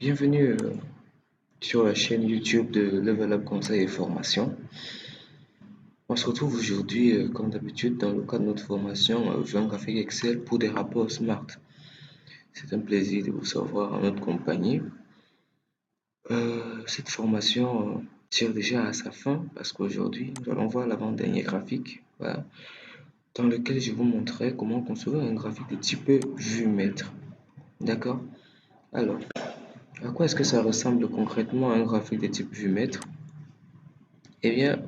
Bienvenue sur la chaîne YouTube de Level Up Conseil et Formation. On se retrouve aujourd'hui, comme d'habitude, dans le cadre de notre formation Vue graphique Excel pour des rapports Smart. C'est un plaisir de vous savoir en notre compagnie. Cette formation tire déjà à sa fin parce qu'aujourd'hui, nous allons voir l'avant-dernier graphique, voilà, dans lequel je vous montrerai comment construire un graphique de type vue maître. D'accord? Alors, à quoi est-ce que ça ressemble concrètement à un graphique de type vue maître? Eh bien,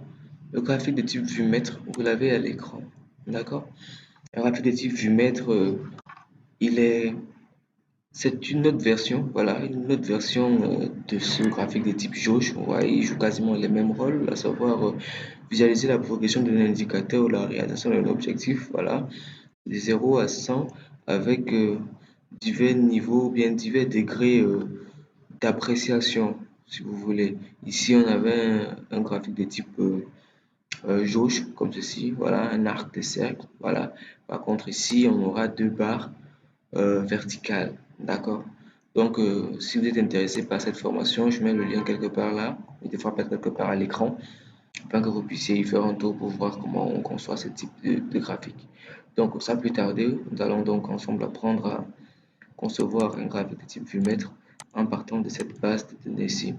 le graphique de type vue-maître, vous l'avez à l'écran. D'accord? Un graphique de type vue-maître, il est, c'est une autre version, voilà, une autre version de ce graphique de type jauge. Ouais, il joue quasiment les mêmes rôles, à savoir visualiser la progression d'un indicateur ou la réalisation d'un objectif, voilà, de 0 à 100 avec divers niveaux, bien divers degrés d'appréciation, si vous voulez. Ici, on avait un graphique de type jauge comme ceci, voilà, un arc de cercle, voilà. Par contre, ici, on aura deux barres verticales, d'accord? Donc, si vous êtes intéressé par cette formation, je mets le lien quelque part là, et des fois peut-être quelque part à l'écran, afin que vous puissiez y faire un tour pour voir comment on conçoit ce type de graphique. Donc, sans plus tarder, nous allons donc ensemble apprendre à concevoir un graphique de type vue-maître en partant de cette base de données-ci.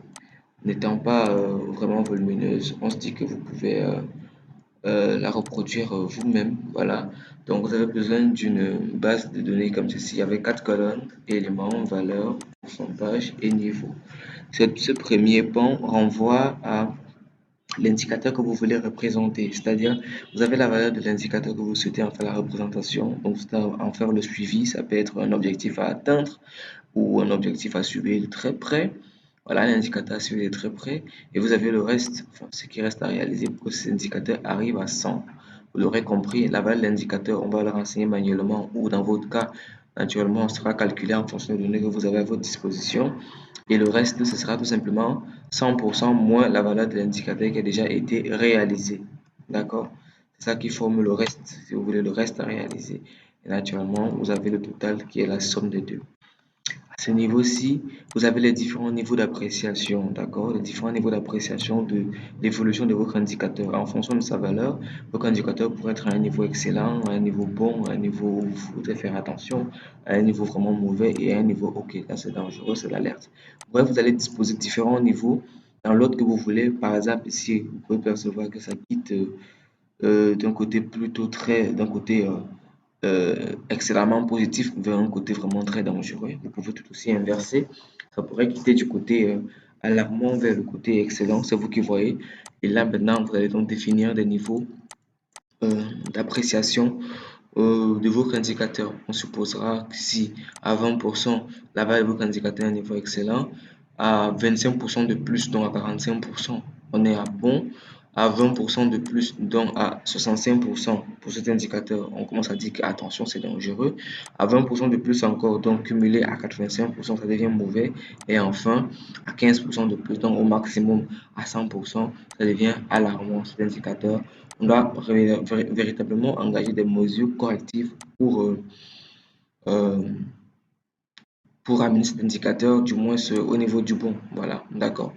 N'étant pas vraiment volumineuse, on se dit que vous pouvez la reproduire vous-même. Voilà. Donc, vous avez besoin d'une base de données comme ceci avec quatre colonnes, éléments, valeurs, pourcentage et niveau. Ce premier pan renvoie à l'indicateur que vous voulez représenter, c'est-à-dire vous avez la valeur de l'indicateur que vous souhaitez en faire la représentation, donc en faire le suivi, ça peut être un objectif à atteindre ou un objectif à suivre de très près. Voilà, l'indicateur à suivre de très près. Et vous avez le reste, enfin, ce qui reste à réaliser pour que cet indicateur arrive à 100. Vous l'aurez compris, la valeur de l'indicateur, on va le renseigner manuellement ou dans votre cas, naturellement, on sera calculé en fonction des données que vous avez à votre disposition. Et le reste, ce sera tout simplement 100% moins la valeur de l'indicateur qui a déjà été réalisé. D'accord? C'est ça qui forme le reste, si vous voulez, le reste à réaliser. Et naturellement, vous avez le total qui est la somme des deux. À ce niveau-ci, vous avez les différents niveaux d'appréciation, d'accord? Les différents niveaux d'appréciation de l'évolution de votre indicateur. En fonction de sa valeur, votre indicateur pourrait être à un niveau excellent, à un niveau bon, à un niveau où vous devez faire attention, à un niveau vraiment mauvais et à un niveau OK. Là, c'est dangereux, c'est l'alerte. Bref, vous allez disposer de différents niveaux dans l'ordre que vous voulez. Par exemple, ici, vous pouvez percevoir que ça quitte d'un côté plutôt très, d'un côté excellemment positif vers un côté vraiment très dangereux. Vous pouvez tout aussi inverser. Ça pourrait quitter du côté alarmant vers le côté excellent. C'est vous qui voyez. Et là, maintenant, vous allez donc définir des niveaux d'appréciation de votre indicateur. On supposera que si à 20%, la valeur de votre indicateur est un niveau excellent, à 25% de plus, donc à 45%, on est à bon. À 20% de plus, donc à 65% pour cet indicateur, on commence à dire que attention, c'est dangereux. À 20% de plus encore, donc cumulé à 85%, ça devient mauvais. Et enfin, à 15% de plus, donc au maximum à 100%, ça devient alarmant. Cet indicateur, on doit véritablement engager des mesures correctives euh, pour amener cet indicateur, du moins au niveau du bon. Voilà, d'accord.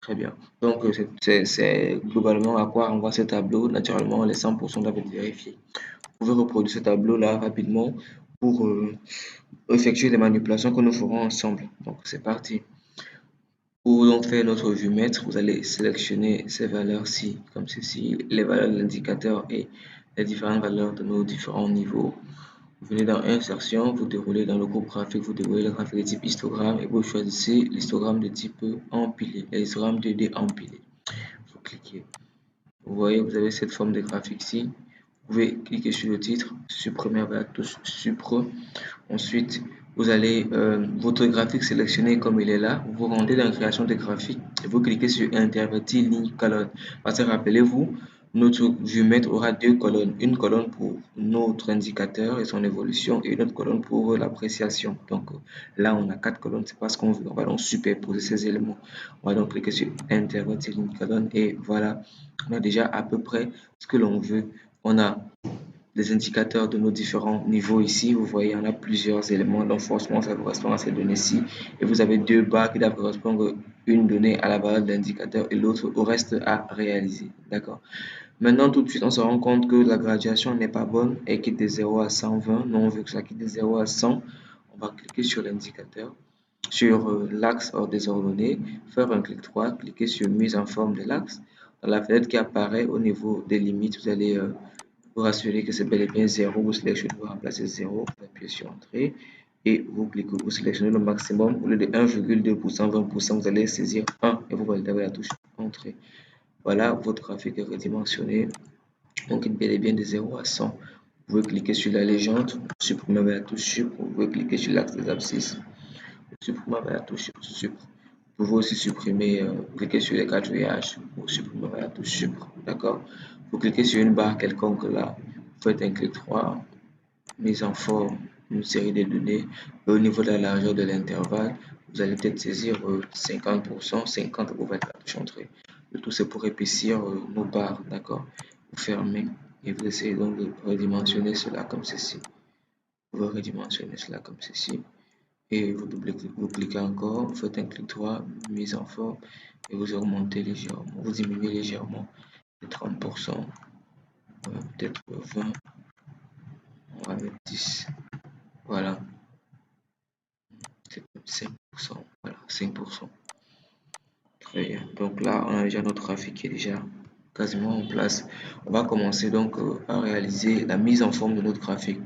Très bien. Donc, c'est globalement à quoi renvoie ce tableau. Naturellement, les 100% doivent être vérifiés. Vous pouvez reproduire ce tableau-là rapidement pour effectuer les manipulations que nous ferons ensemble. Donc, c'est parti. Pour donc faire notre vue maître, vous allez sélectionner ces valeurs-ci, comme ceci, les valeurs de l'indicateur et les différentes valeurs de nos différents niveaux. Vous venez dans Insertion, vous déroulez dans le groupe graphique, vous déroulez le graphique de type histogramme et vous choisissez l'histogramme de type empilé, l'histogramme 2D empilé. Vous cliquez. Vous voyez, vous avez cette forme de graphique-ci. Vous pouvez cliquer sur le titre, supprimer avec la touche Supre. Ensuite, vous allez votre graphique sélectionné comme il est là. Vous rendez dans la création de graphique et vous cliquez sur Intervertir ligne colonne. Parce que rappelez-vous, notre géomètre aura deux colonnes. Une colonne pour notre indicateur et son évolution et une autre colonne pour l'appréciation. Donc là, on a quatre colonnes. C'est pas ce qu'on veut. On va donc superposer ces éléments. On va donc cliquer sur Intervertir ligne colonne et voilà. On a déjà à peu près ce que l'on veut. On a des indicateurs de nos différents niveaux ici. Vous voyez, il y en a plusieurs éléments. Donc, forcément, ça correspond à ces données-ci. Et vous avez deux barres qui doivent correspondre une donnée à la valeur de l'indicateur et l'autre au reste à réaliser. D'accord. Maintenant, tout de suite, on se rend compte que la graduation n'est pas bonne. Elle quitte de 0 à 120. Nous, on veut que ça quitte de 0 à 100. On va cliquer sur l'indicateur, sur l'axe hors désordonné, faire un clic droit, cliquer sur mise en forme de l'axe. Dans la fenêtre qui apparaît au niveau des limites, vous allez vous rassurer que c'est bel et bien 0. Vous sélectionnez, vous remplacez 0, vous appuyez sur Entrée et vous cliquez, vous sélectionnez le maximum. Au lieu de 1,2%, 20%, vous allez saisir 1 et vous validez avec la touche Entrée. Voilà, votre graphique est redimensionné. On quitte bel et bien de 0 à 100. Vous pouvez cliquer sur la légende, supprimer avec la touche Sup. Vous pouvez cliquer sur l'axe des abscisses, supprimer avec la touche Sup. Vous pouvez aussi supprimer, cliquer sur les quadrillages ou supprimer avec la touche Sup. D'accord? Vous cliquez sur une barre quelconque là, vous faites un clic droit, mise en forme, une série de données. Et au niveau de la largeur de l'intervalle, vous allez peut-être saisir 50%, 50 vous faites la touche Entrée. Le tout c'est pour épaissir nos barres, d'accord? Vous fermez et vous essayez donc de redimensionner cela comme ceci. Vous redimensionnez cela comme ceci et vous cliquez encore, vous faites un clic droit, mise en forme et vous augmentez légèrement, vous diminuez légèrement de 30%, peut-être 20, on va mettre 10, voilà, c'est 5%, voilà, 5%. Très bien, donc là on a déjà notre graphique qui est déjà quasiment en place. On va commencer donc à réaliser la mise en forme de notre graphique.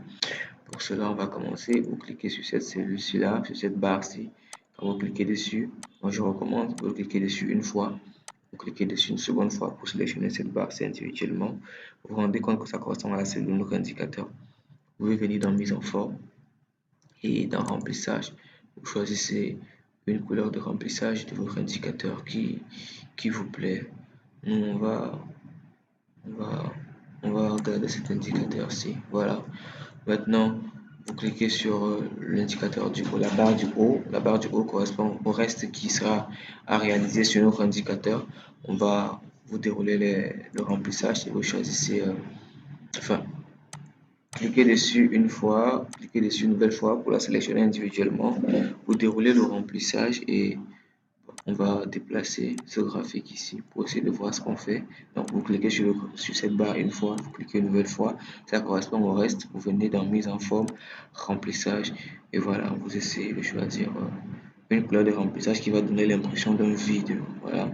Pour cela, on va commencer. Vous cliquez sur cette cellule-ci là, sur cette barre-ci. Quand vous cliquez dessus, moi je recommande, vous cliquez dessus une fois, vous cliquez dessus une seconde fois pour sélectionner cette barre-ci individuellement. Vous vous rendez compte que ça correspond à la cellule de notre indicateur. Vous pouvez venir dans mise en forme et dans remplissage. Vous choisissez une couleur de remplissage de votre indicateur qui vous plaît. Nous, on va regarder cet indicateur-ci. Voilà. Maintenant, vous cliquez sur l'indicateur du haut, la barre du haut. La barre du haut correspond au reste qui sera à réaliser sur notre indicateur. On va vous dérouler le remplissage et vous choisissez, enfin, cliquez dessus une fois, cliquez dessus une nouvelle fois pour la sélectionner individuellement. Vous déroulez le remplissage et on va déplacer ce graphique ici pour essayer de voir ce qu'on fait. Donc vous cliquez sur cette barre une fois, vous cliquez une nouvelle fois, ça correspond au reste, vous venez dans mise en forme, remplissage et voilà, vous essayez de choisir une couleur de remplissage qui va donner l'impression d'un vide, voilà,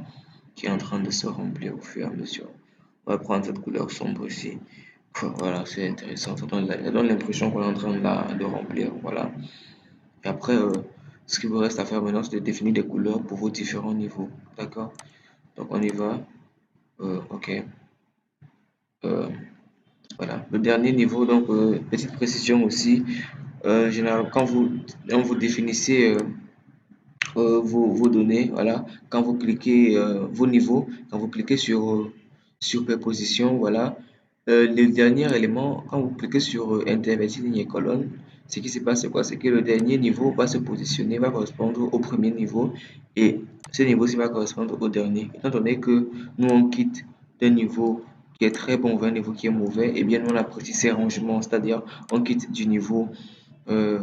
qui est en train de se remplir au fur et à mesure. On va prendre cette couleur sombre ici. Voilà, c'est intéressant, ça donne l'impression qu'on est en train de remplir, voilà. Et après, ce qu'il vous reste à faire maintenant, c'est de définir des couleurs pour vos différents niveaux. D'accord? Donc, on y va. OK. Voilà. Le dernier niveau, donc, petite précision aussi. Généralement, quand vous définissez vos données, voilà, quand vous cliquez vos niveaux, quand vous cliquez sur superposition, voilà, le dernier élément, quand vous cliquez sur intervertir ligne et colonne, ce qui se passe, c'est quoi? C'est que le dernier niveau va se positionner, va correspondre au premier niveau et ce niveau-ci va correspondre au dernier. Étant donné que nous, on quitte d'un niveau qui est très bon vers un niveau qui est mauvais, et bien nous, on apprécie ces rangements, c'est-à-dire on quitte du niveau euh,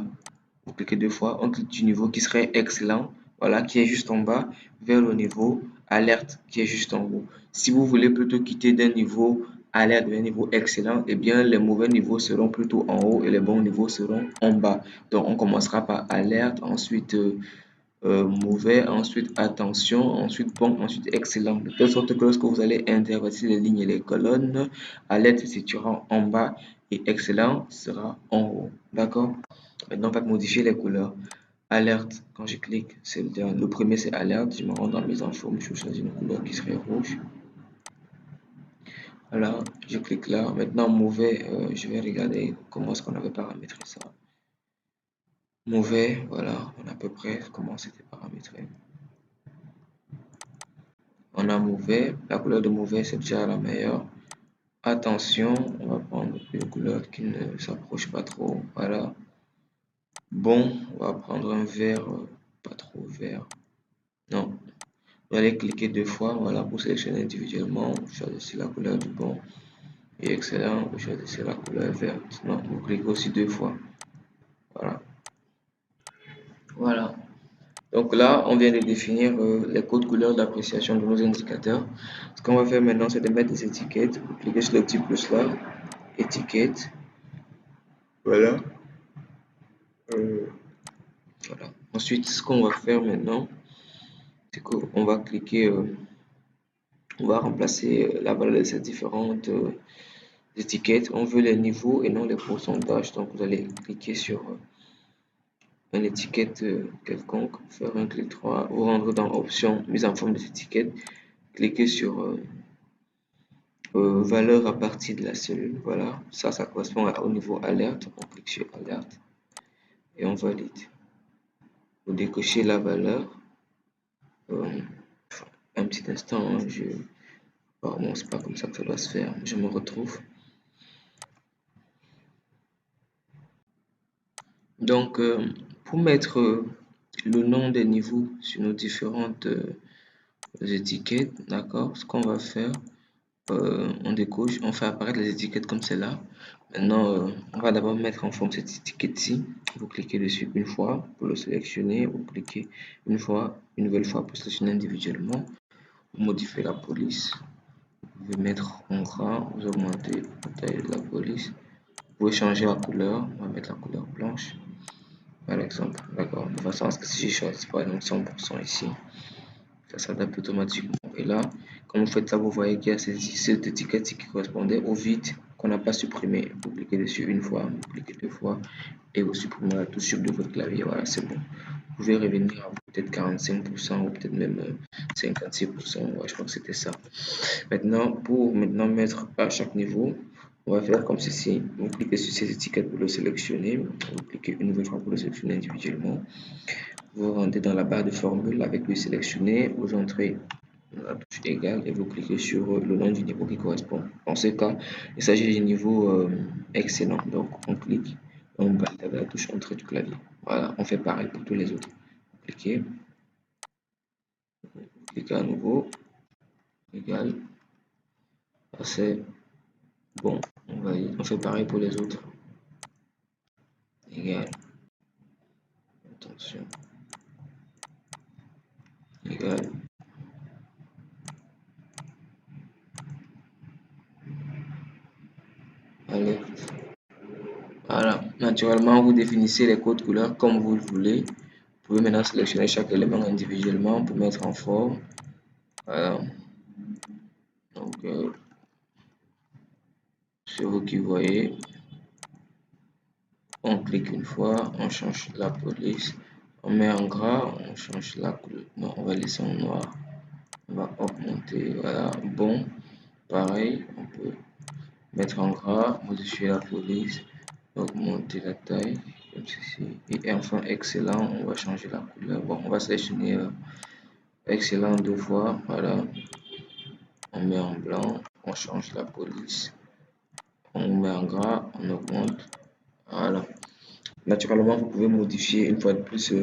vous cliquez deux fois, on clique du niveau qui serait excellent, voilà, qui est juste en bas, vers le niveau alerte qui est juste en haut. Si vous voulez plutôt quitter d'un niveau alerte vers un niveau excellent, eh bien les mauvais niveaux seront plutôt en haut et les bons niveaux seront en bas. Donc on commencera par alerte, ensuite mauvais, ensuite attention, ensuite bon, ensuite excellent. De telle sorte que lorsque vous allez intervertir les lignes et les colonnes, alerte se situera en bas et excellent sera en haut. D'accord? Maintenant, on va modifier les couleurs. Alerte, quand je clique, c'est le premier, c'est alerte. Je me rends dans mes infos, je choisis une couleur qui serait rouge. Voilà, je clique là. Maintenant, mauvais, je vais regarder comment est-ce qu'on avait paramétré ça. Mauvais, voilà, on a à peu près comment c'était paramétré. On a mauvais, la couleur de mauvais, c'est déjà la meilleure. Attention, on va prendre une couleur qui ne s'approche pas trop. Voilà. Bon, on va prendre un vert, pas trop vert. Non, vous allez cliquer deux fois, voilà, pour sélectionner individuellement, choisissez la couleur du bon. Et excellent, vous choisissez la couleur verte. Non, vous cliquez aussi 2 fois. Voilà. Voilà. Donc là, on vient de définir les codes couleurs d'appréciation de nos indicateurs. Ce qu'on va faire maintenant, c'est de mettre des étiquettes. Vous cliquez sur le petit plus là, étiquette. Voilà. Voilà. Ensuite, ce qu'on va faire maintenant, c'est qu'on va cliquer, on va remplacer la valeur de ces différentes étiquettes. On veut les niveaux et non les pourcentages. Donc, vous allez cliquer sur une étiquette quelconque, faire un clic droit, vous rendre dans option mise en forme des étiquettes, cliquez sur valeur à partir de la cellule. Voilà, ça correspond au niveau alerte. On clique sur alerte et on valide. Vous décochez la valeur. Un petit instant, hein, pardon, c'est pas comme ça que ça doit se faire. Je me retrouve. Donc, pour mettre le nom des niveaux sur nos différentes étiquettes, d'accord, ce qu'on va faire, on décoche, on fait apparaître les étiquettes comme celle-là. Maintenant, on va d'abord mettre en forme cette étiquette-ci. Vous cliquez dessus une fois pour le sélectionner. Vous cliquez une nouvelle fois pour sélectionner individuellement. Vous modifiez la police. Vous pouvez mettre en gras, vous augmentez la taille de la police. Vous pouvez changer la couleur. On va mettre la couleur blanche, par exemple. D'accord. De façon à ce que si je choisis par exemple 100% ici, ça s'adapte automatiquement. Et là, quand vous faites ça, vous voyez qu'il y a cette étiquette qui correspondait au vide qu'on n'a pas supprimé. Vous cliquez dessus une fois, vous cliquez 2 fois et vous supprimez la touche de votre clavier. Voilà, c'est bon. Vous pouvez revenir à peut-être 45% ou peut-être même 56%. Ouais, je crois que c'était ça. Maintenant, pour mettre à chaque niveau, on va faire comme ceci. Vous cliquez sur ces étiquettes pour le sélectionner. Vous cliquez une nouvelle fois pour le sélectionner individuellement. Vous rentrez dans la barre de formule avec le sélectionné, vous entrez la touche égale et vous cliquez sur le nom du niveau qui correspond. Dans ce cas, il s'agit du niveau excellent. Donc on clique, on valide avec la touche entrée du clavier. Voilà, on fait pareil pour tous les autres. Cliquez, cliquez à nouveau, égal, c'est bon. On fait pareil pour les autres. Égal, attention, égal. Alerte. Voilà, naturellement, vous définissez les codes couleurs comme vous le voulez. Vous pouvez maintenant sélectionner chaque élément individuellement pour mettre en forme. Voilà. Donc, c'est vous qui voyez. On clique une fois, on change la police. On met en gras, on change la couleur. Non, on va laisser en noir. On va augmenter. Voilà, bon. Pareil, on peut mettre en gras, modifier la police, augmenter la taille, comme ceci. Et enfin, excellent, on va changer la couleur. Bon, on va sélectionner excellent 2 fois. Voilà, on met en blanc, on change la police, on met en gras, on augmente. Voilà. Naturellement, vous pouvez modifier une fois de plus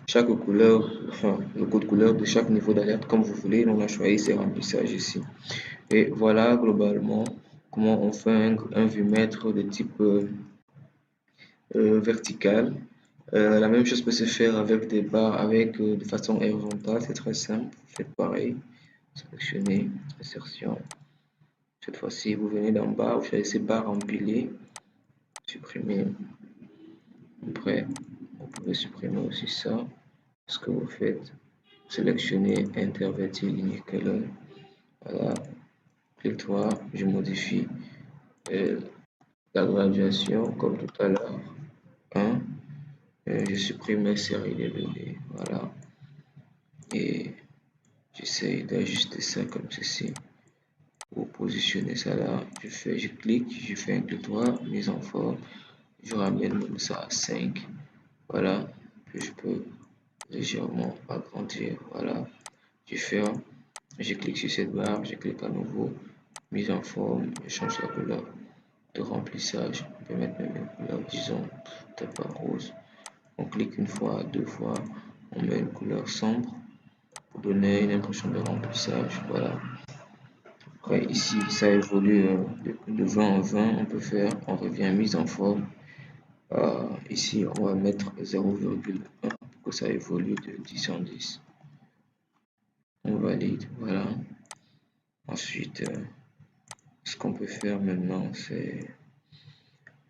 chaque couleur, enfin le code couleur de chaque niveau d'alerte comme vous voulez. On a choisi ces remplissages ici. Et voilà globalement comment on fait un vumètre de type vertical. La même chose peut se faire avec des barres avec de façon horizontale, c'est très simple. Faites pareil, sélectionnez, insertion. Cette fois-ci, vous venez d'en bas, vous choisissez barre empilée, supprimez. Après, vous pouvez supprimer aussi ça. Ce que vous faites, sélectionnez intervertir ligne colonne. Voilà, clic droit, je modifie la graduation comme tout à l'heure. 1. Je supprime les séries de données. Voilà. Et j'essaie d'ajuster ça comme ceci. Pour positionner ça là, je clique, je fais un clic droit, mise en forme. Je ramène ça à 5. Voilà. Puis je peux légèrement agrandir. Voilà. Je ferme. Je clique sur cette barre, je clique à nouveau, mise en forme, je change la couleur de remplissage. On peut mettre même une couleur, disons, tabac rose. On clique une fois, 2 fois, on met une couleur sombre pour donner une impression de remplissage. Voilà. Après, ici, ça évolue de 20 en 20. On peut faire, on revient mise en forme. Ici, on va mettre 0,1 pour que ça évolue de 10 en 10. On valide, voilà. Ensuite, ce qu'on peut faire maintenant, c'est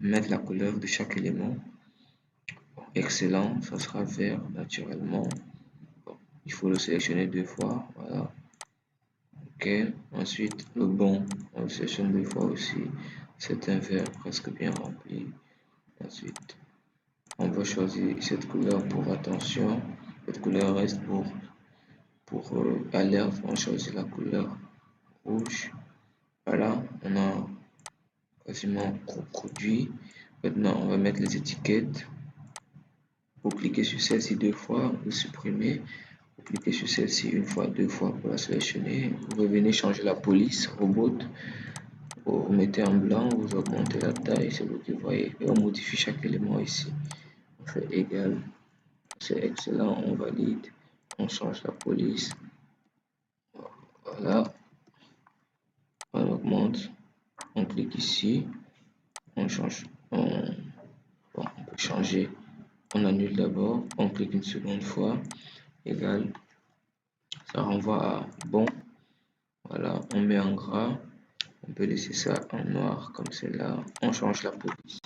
mettre la couleur de chaque élément. Excellent, ça sera vert naturellement. Bon, il faut le sélectionner 2 fois, voilà. Ok, ensuite le bon, on le sélectionne 2 fois aussi. C'est un vert presque bien rempli. Ensuite, on va choisir cette couleur pour attention. Cette couleur reste pour alerte. On choisit la couleur rouge. Voilà, on a quasiment produit. Maintenant, on va mettre les étiquettes. Vous cliquez sur celle-ci 2 fois, vous supprimez. Vous cliquez sur celle-ci une fois, 2 fois pour la sélectionner. Vous revenez changer la police, robot. Vous mettez en blanc, vous augmentez la taille, c'est vous qui voyez. Et on modifie chaque élément ici. On fait égal. C'est excellent, on valide. On change la police. Voilà. On augmente. On clique ici. On change. On peut changer. On annule d'abord. On clique une seconde fois. Égal. Ça renvoie à bon. Voilà. On met en gras. On peut laisser ça en noir comme celle-là. On change la police.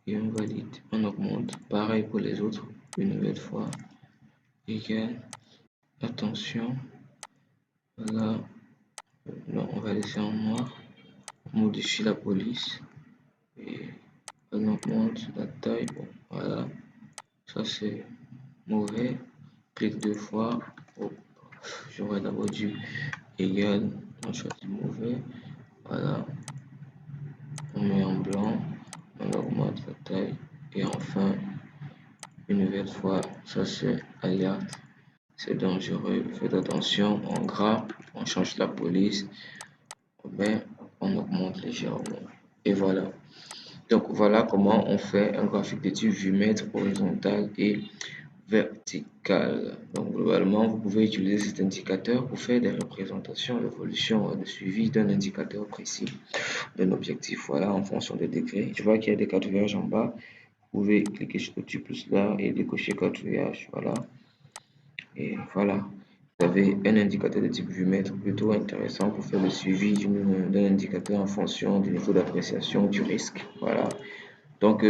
Et on valide. On augmente. Pareil pour les autres. Une nouvelle fois. Égal. Attention. Voilà. Non, on va laisser en noir. On modifie la police. Et on augmente la taille. Bon, voilà. Ça c'est mauvais. Clique 2 fois. Oh, j'aurais d'abord dû égal. On choisit mauvais. Voilà. On met en blanc. On augmente la taille. Et enfin, une nouvelle fois, ça c'est alerte. C'est dangereux. Faites attention. En gras, on change la police. Ben, on augmente légèrement. Et voilà. Donc voilà comment on fait un graphique de type vue mètre horizontal et vertical. Donc globalement, vous pouvez utiliser cet indicateur pour faire des représentations, l'évolution de suivi d'un indicateur précis, d'un objectif. Voilà, en fonction des degrés. Je vois qu'il y a des quadrillages en bas. Vous pouvez cliquer sur le petit plus là et décocher quadrillage. Voilà. Et voilà. Vous avez un indicateur de type vue mètre plutôt intéressant pour faire le suivi d'un indicateur en fonction du niveau d'appréciation du risque. Voilà. Donc,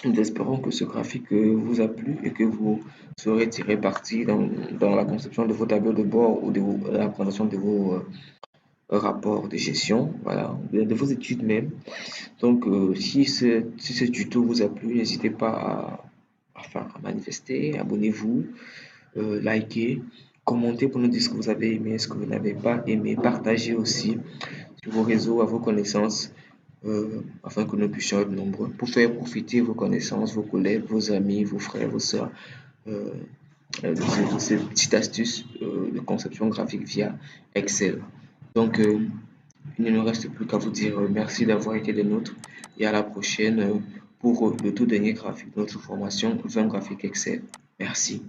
nous espérons que ce graphique vous a plu et que vous saurez tirer parti dans la conception de vos tableaux de bord ou de la présentation de vos rapports de gestion, voilà, de vos études même. Donc, si ce tuto vous a plu, n'hésitez pas à manifester, abonnez-vous, likez, commentez pour nous dire ce que vous avez aimé, ce que vous n'avez pas aimé, partagez aussi sur vos réseaux, à vos connaissances, afin que nous puissions être nombreux pour faire profiter vos connaissances, vos collègues, vos amis, vos frères, vos soeurs, de ces petites astuces de conception graphique via Excel. Donc, il ne nous reste plus qu'à vous dire merci d'avoir été des nôtres et à la prochaine pour le tout dernier graphique de notre formation 20 graphique Excel. Merci.